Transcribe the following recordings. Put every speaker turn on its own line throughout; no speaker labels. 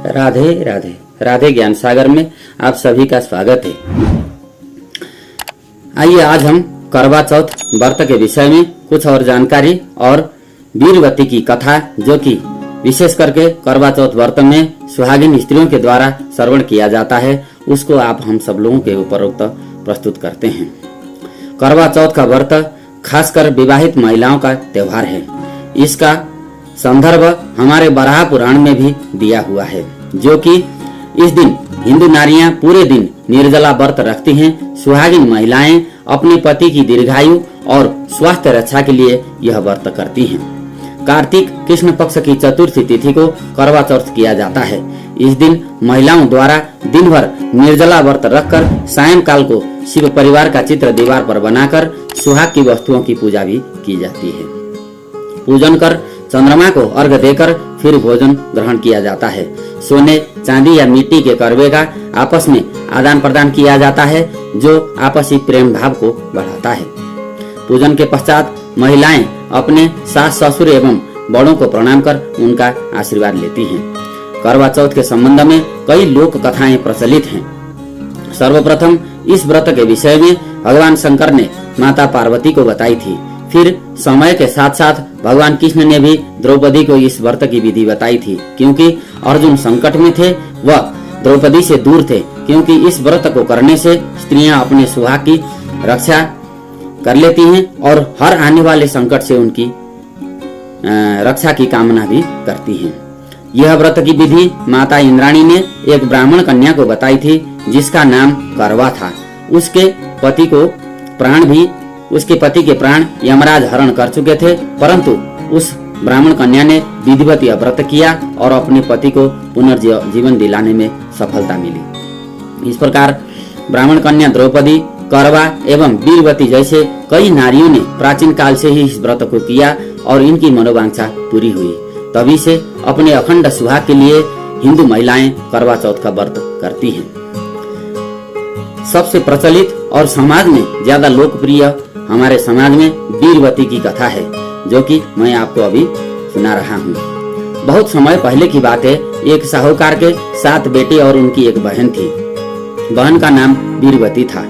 राधे राधे। राधे ज्ञान सागर में आप सभी का स्वागत है। आइए आज हम करवा चौथ व्रत के विषय में कुछ और जानकारी और वीरवती की कथा, जो कि विशेष करके करवा चौथ व्रत में सुहागिन स्त्रियों के द्वारा श्रवण किया जाता है, उसको आप हम सब लोगों के उपरोक्त प्रस्तुत करते हैं। करवा चौथ का व्रत खासकर विवाहित महिलाओं का त्योहार है। इसका संदर्भ हमारे बराह पुराण में भी दिया हुआ है, जो कि इस दिन हिंदू नारियां पूरे दिन निर्जला व्रत रखती हैं। सुहागिन महिलाएं अपने पति की दीर्घायु और स्वास्थ्य रक्षा के लिए यह व्रत करती हैं। कार्तिक कृष्ण पक्ष की चतुर्थी तिथि को करवा चौथ किया जाता है। इस दिन महिलाओं द्वारा दिन भर निर्जला व्रत रखकर सायंकाल को शिव परिवार का चित्र दीवार पर बनाकर सुहाग की वस्तुओं की पूजा भी की जाती है। पूजन कर चंद्रमा को अर्घ्य देकर फिर भोजन ग्रहण किया जाता है। सोने, चांदी या मिट्टी के करवे का आपस में आदान प्रदान किया जाता है, जो आपसी प्रेम भाव को बढ़ाता है। पूजन के पश्चात महिलाएं अपने सास ससुर एवं बड़ों को प्रणाम कर उनका आशीर्वाद लेती हैं। करवा चौथ के संबंध में कई लोक कथाएं प्रचलित हैं। सर्वप्रथम इस व्रत के विषय में भगवान शंकर ने माता पार्वती को बताई थी। फिर समय के साथ साथ भगवान कृष्ण ने भी द्रौपदी को इस व्रत की विधि बताई थी। क्योंकि अर्जुन संकट में थे, वह द्रौपदी से दूर थे, क्योंकि इस व्रत को करने से स्त्रियां अपने सुहाग की रक्षा कर लेती हैं और हर आने वाले संकट से उनकी रक्षा की कामना भी करती हैं। यह व्रत की विधि माता इंद्राणी ने एक ब्राह्मण कन्या को बताई थी, जिसका नाम करवा था। उसके पति के प्राण यमराज हरण कर चुके थे, परंतु उस ब्राह्मण कन्या ने विधिवत यह व्रत किया और अपने पति को पुनर्जीवन दिलाने में सफलता मिली। इस प्रकार ब्राह्मण कन्या द्रौपदी, करवा एवं वीरवती जैसे कई नारियों ने प्राचीन काल से ही इस व्रत को किया और इनकी मनोवांछा पूरी हुई। तभी से अपने अखंड सुहाग के लिए हिंदू महिलाएं करवा चौथ का व्रत करती हैं। सबसे प्रचलित और समाज में ज्यादा लोकप्रिय हमारे समाज में वीरवती की कथा है, जो कि मैं आपको अभी सुना रहा हूँ। बहुत समय पहले की बात है। एक साहूकार के 7 बेटे और उनकी एक बहन थी। बहन का नाम वीरवती था।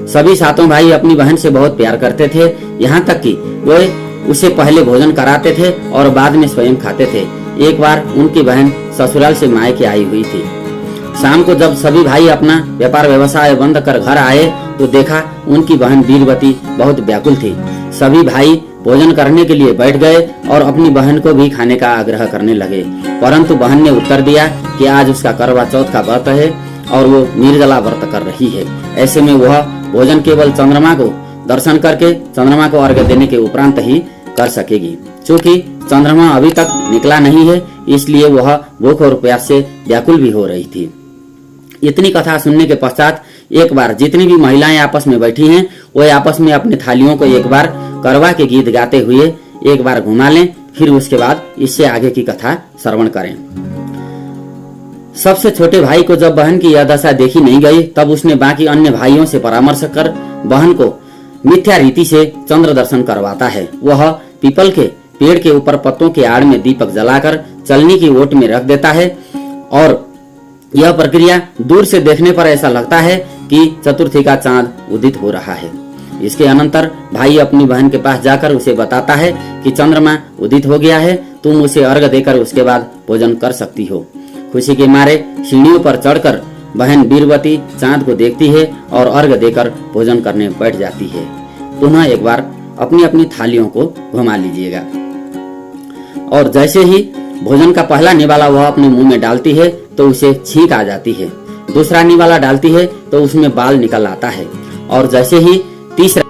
सभी 7 भाई अपनी बहन से बहुत प्यार करते थे, यहाँ तक कि वे उसे पहले भोजन कराते थे और बाद में स्वयं खाते थे। एक बार उनकी बहन ससुराल से मायके आई हुई थी। शाम को जब सभी भाई अपना व्यापार व्यवसाय बंद कर घर आए तो देखा उनकी बहन वीरवती बहुत व्याकुल थी। सभी भाई भोजन करने के लिए बैठ गए और अपनी बहन को भी खाने का आग्रह करने लगे, परंतु बहन ने उत्तर दिया कि आज उसका करवा चौथ का व्रत है और वो निर्जला व्रत कर रही है। ऐसे में वह भोजन केवल चंद्रमा को दर्शन करके चंद्रमा को अर्घ्य देने के उपरांत ही कर सकेगी। चूँकि चंद्रमा अभी तक निकला नहीं है, इसलिए वह भूख और प्यास से व्याकुल भी हो रही थी। इतनी कथा सुनने के पश्चात एक बार जितनी भी महिलाएं आपस में बैठी हैं, वे आपस में अपने थालियों को एक बार करवा के गीत गाते हुए एक बार घुमा लें, फिर उसके बाद इससे आगे की कथा श्रवण करें। सबसे छोटे भाई को जब बहन की यह दशा देखी नहीं गई, तब उसने बाकी अन्य भाइयों से परामर्श कर बहन को मिथ्या रीति से चंद्र दर्शन करवाता है। वह पीपल के पेड़ के ऊपर पत्तों के आड़ में दीपक जलाकर चलनी की ओट में रख देता है और यह प्रक्रिया दूर से देखने पर ऐसा लगता है कि चतुर्थी का चांद उदित हो रहा है। इसके अनंतर भाई अपनी बहन के पास जाकर उसे बताता है कि चंद्रमा उदित हो गया है, तुम उसे अर्घ्य देकर उसके बाद भोजन कर सकती हो। खुशी के मारे सीढ़ियों पर चढ़कर बहन वीरवती चांद को देखती है और अर्घ्य देकर भोजन करने बैठ जाती है। पुनः एक बार अपनी अपनी थालियों को घुमा लीजिएगा और जैसे ही भोजन का पहला निवाला वह अपने मुंह में डालती है तो उसे छींक आ जाती है। दूसरा निवाला डालती है तो उसमें बाल निकल आता है और जैसे ही तीसरा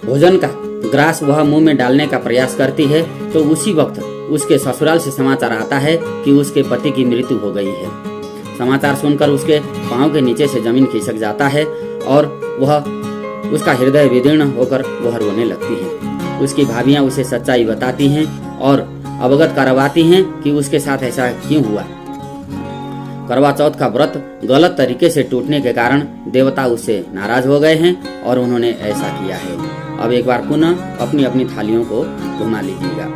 भोजन का ग्रास वह मुंह में डालने का प्रयास करती है तो उसी वक्त उसके ससुराल से समाचार आता है कि उसके पति की मृत्यु हो गई है। समाचार सुनकर उसके पांव के नीचे से जमीन खिसक जाता है और उसका हृदय विदीर्ण होकर वह रोने लगती है। उसकी भाभियां उसे सच्चाई बताती हैं और अवगत करवाती हैं कि उसके साथ ऐसा क्यों हुआ। करवा चौथ का व्रत गलत तरीके से टूटने के कारण देवता उससे नाराज हो गए हैं और उन्होंने ऐसा किया है। अब एक बार पुनः अपनी अपनी थालियों को घुमा लीजिएगा।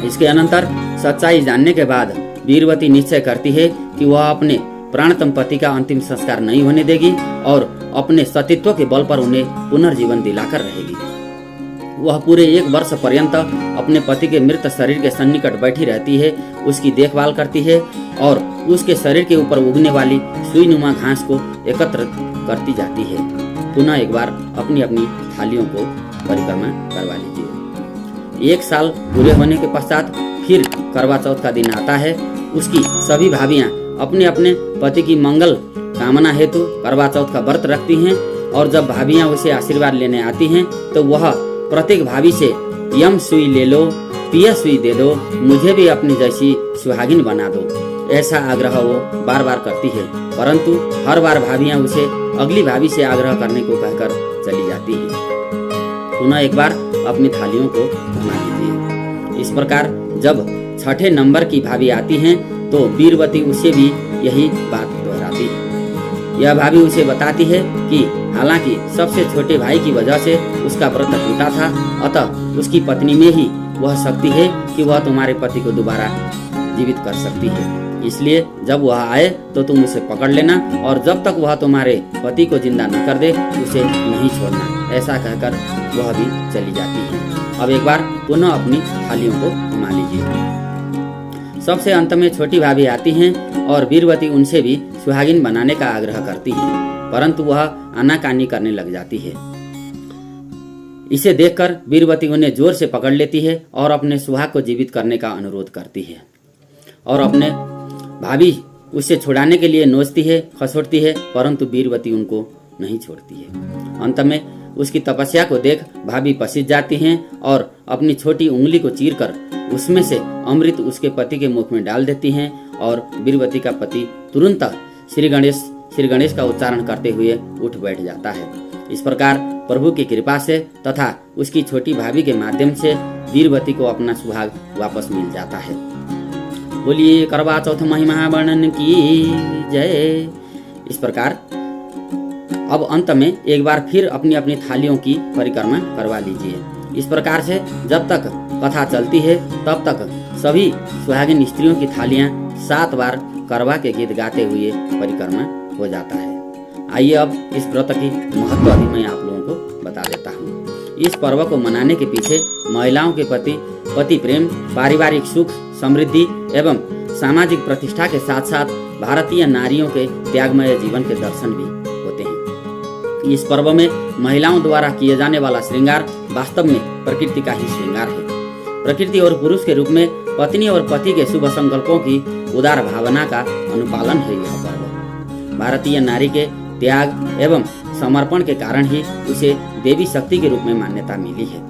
इसके अनंतर सच्चाई जानने के बाद वीरवती निश्चय करती है कि वह अपने प्राणतम पति का अंतिम संस्कार नहीं होने देगी और अपने सतीत्व के बल पर उन्हें पुनर्जीवन दिलाकर रहेगी। वह पूरे 1 वर्ष पर्यंत अपने पति के मृत शरीर के सन्निकट बैठी रहती है, उसकी देखभाल करती है और उसके शरीर के ऊपर उगने वाली सुईनुमा घास को एकत्र करती जाती है। पुनः एक बार अपनी अपनी थालियों को परिक्रमा करवा लीजिए। 1 साल पूरे होने के पश्चात फिर करवा चौथ का दिन आता है। उसकी सभी भाभियां अपने अपने पति की मंगल कामना हेतु करवा चौथ का व्रत रखती हैं और जब भाभियां उसे आशीर्वाद लेने आती हैं तो वह प्रत्येक भाभी से यम सुई ले लो, पिया सुई दे दो, मुझे भी अपनी जैसी सुहागिन बना दो, ऐसा आग्रह वो बार बार करती है। परंतु हर बार भाभियां उसे अगली भाभी से आग्रह करने को कहकर चली जाती है। पुनः एक बार अपनी थालियों को घुमा लीजिए। इस प्रकार जब 6ठे नंबर की भाभी आती हैं तो वीरवती उसे भी यही बात दोहराती है। यह भाभी उसे बताती है कि हालांकि सबसे छोटे भाई की वजह से उसका व्रत टूटा था, अतः उसकी पत्नी में ही वह शक्ति है कि वह तुम्हारे पति को दोबारा जीवित कर सकती है। इसलिए जब वह आए तो तुम उसे पकड़ लेना और जब तक वह तुम्हारे पति को जिंदा न कर दे उसे नहीं छोड़ना, ऐसा कहकर वह भी चली जाती है। अब एक बार पुनः अपनी थालियों को घुमा लीजिए। सबसे अंत में छोटी भाभी आती हैं और वीरवती उनसे भी सुहागिन बनाने का आग्रह करती है, परंतु वह आनाकानी करने लग जाती है। इसे देखकर वीरवती उन्हें जोर से पकड़ लेती है और अपने सुहाग को जीवित करने का अनुरोध करती है और अपने भाभी उसे छुड़ाने के लिए नोचती है, खसोटती है, परंतु वीरवती उनको नहीं छोड़ती है। अंत में उसकी तपस्या को देख भाभी पसीज जाती हैं और अपनी छोटी उंगली को चीरकर उसमें से अमृत उसके पति के मुख में डाल देती हैं और वीरवती का पति तुरंत श्री गणेश का उच्चारण करते हुए उठ बैठ जाता है। इस प्रकार प्रभु की कृपा से तथा उसकी छोटी भाभी के माध्यम से वीरवती को अपना सुहाग वापस मिल जाता है। बोलिए करवा चौथ महिमा वर्णन की जय। इस प्रकार अब अंत में एक बार फिर अपनी अपनी थालियों की परिक्रमा करवा लीजिए। इस प्रकार से जब तक कथा चलती है तब तक सभी सुहागिन स्त्रियों की थालियां 7 बार करवा के गीत गाते हुए परिक्रमा हो जाता है। आइए अब इस व्रत की महत्व भी मैं आप लोगों को बता देता हूँ। इस पर्व को मनाने के पीछे महिलाओं के पति प्रेम, पारिवारिक सुख समृद्धि एवं सामाजिक प्रतिष्ठा के साथ साथ भारतीय नारियों के त्यागमय जीवन के दर्शन भी होते हैं। इस पर्व में महिलाओं द्वारा किए जाने वाला श्रृंगार वास्तव में प्रकृति का ही श्रृंगार है। प्रकृति और पुरुष के रूप में पत्नी और पति के शुभ संकल्पों की उदार भावना का अनुपालन है यह पर्व। भारतीय नारी के त्याग एवं समर्पण के कारण ही उसे देवी शक्ति के रूप में मान्यता मिली है।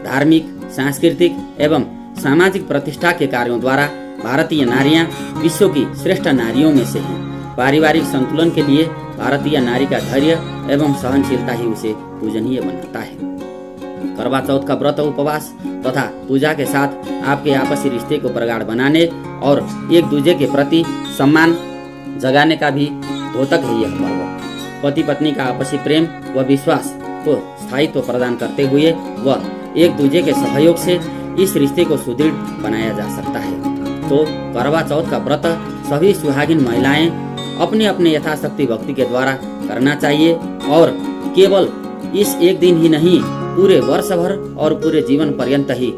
धार्मिक, सांस्कृतिक एवं सामाजिक प्रतिष्ठा के कार्यों द्वारा भारतीय नारियां विश्व की श्रेष्ठ नारियों में से हैं। पारिवारिक संतुलन के लिए भारतीय नारी का धैर्य एवं सहनशीलता ही उसे पूजनीय बनाता है। करवा चौथ का व्रत, उपवास तथा पूजा के साथ आपके आपसी रिश्ते को प्रगाढ़ बनाने और एक दूसरे के प्रति सम्मान जगाने का भी द्योतक है यह पर्व। पति पत्नी का आपसी प्रेम व विश्वास को स्थायित्व प्रदान करते हुए व एक दूसरे के सहयोग से इस रिश्ते को सुदृढ़ बनाया जा सकता है। तो करवा चौथ का व्रत सभी सुहागिन महिलाएं अपने अपने यथाशक्ति भक्ति के द्वारा करना चाहिए और केवल इस एक दिन ही नहीं, पूरे वर्ष भर और पूरे जीवन पर्यंत ही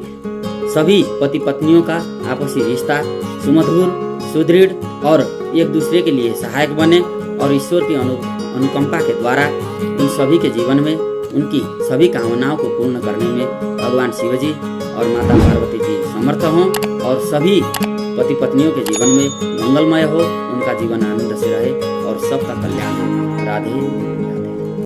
सभी पति पत्नियों का आपसी रिश्ता सुमधुर, सुदृढ़ और एक दूसरे के लिए सहायक बने और ईश्वर की अनुकंपा के द्वारा उन सभी के जीवन में उनकी सभी कामनाओं को पूर्ण करने में भगवान शिव जी और माता पार्वती जी समर्थ हों और सभी पति पत्नियों के जीवन में मंगलमय हो, उनका जीवन आनंद से रहे और सबका कल्याण हो। राधे